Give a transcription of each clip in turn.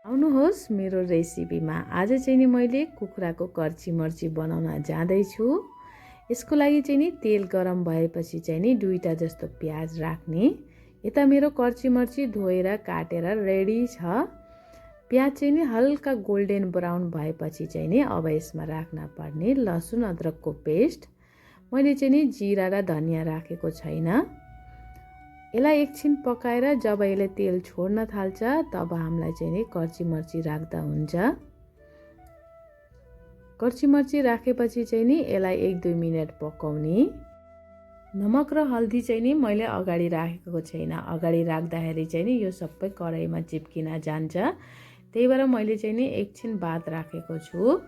आउनुहोस् मेरो रेसिपीमा। आज चाहिँ नि मैले कुखुराको कर्ची मर्ची बनाउन जाँदैछु। यसको लागि चाहिँ नि तेल गरम भएपछि चाहिँ नि 2टा जस्तो प्याज राख्ने। यता मेरो कर्ची मर्ची धोएर काटेर रेडी छ। प्याज चाहिँ नि हल्का गोल्डन ब्राउन भएपछि चाहिँ नि अब यसमा राख्न पर्ने लसुन अदरकको पेस्ट। मैले चाहिँ नि जिरा र धनिया राखेको छैन। यसलाई एकछिन पकाएर जब यसले तेल छोड्न थाल्छ तब हामीलाई चाहिँ नि कर्ची मर्ची राख्दा हुन्छ। कर्ची मर्ची राखेपछि चाहिँ नि यसलाई 1-2 मिनेट पकाउने। नमक र हल्दी चाहिँ नि मैले अगाडि राखेको छैन। अगाडि राख्दाखेरि चाहिँ नि यो सबै कराईमा चिप्किन जान्छ। त्यही भएर मैले चाहिँ नि एकछिन बाद राखेको छु।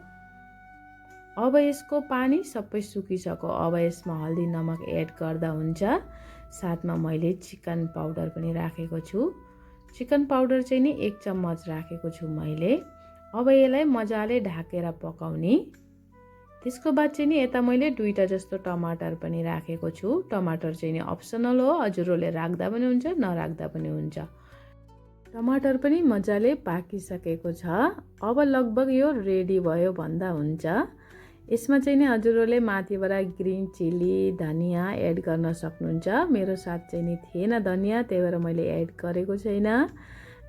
अब यसको पानी सबै सुकिसक्यो। अब यसमा हल्दी नमक एड गर्दा हुन्छ। साथमा मैले चिकन पाउडर पनि राखेको छु। चिकन पाउडर चाहिँ नि 1 चम्मच राखेको छु मैले। अब यसलाई मजाले ढाकेर पकाउने। त्यसको बाद चाहिँ नि यता मैले 2टा जस्तो टमाटर पनि राखेको छु। टमाटर चाहिँ नि अप्सनल हो, हजुरहरूले राख्दा पनि हुन्छ नराख्दा पनि हुन्छ। टमाटर पनि मजाले पाकिसकेको छ। अब लगभग यो रेडी भयो भन्दा हुन्छ। यसमा चाहिँ नि हजुरहरूले माथिबाट ग्रीन चिली धनिया एड गर्न सक्नुहुन्छ। मेरो साथ चाहिँ नि थिएन धनिया, त्यही भएर मैले एड गरेको छैन।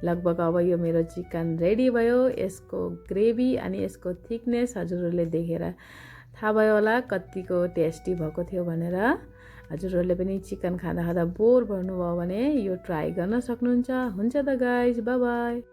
लगभग अब यो मेरो चिकन रेडी भयो। यसको ग्रेभी अनि यसको थिकनेस हजुरहरूले देखेर थाहा भयो होला कतिको टेस्टी भएको थियो भनेर। हजुरहरूले पनि चिकन खाँदा खाँदा बोर भन्नुभयो भने यो ट्राई गर्न सक्नुहुन्छ। हुन्छ त गाइज, बाइ बाइ।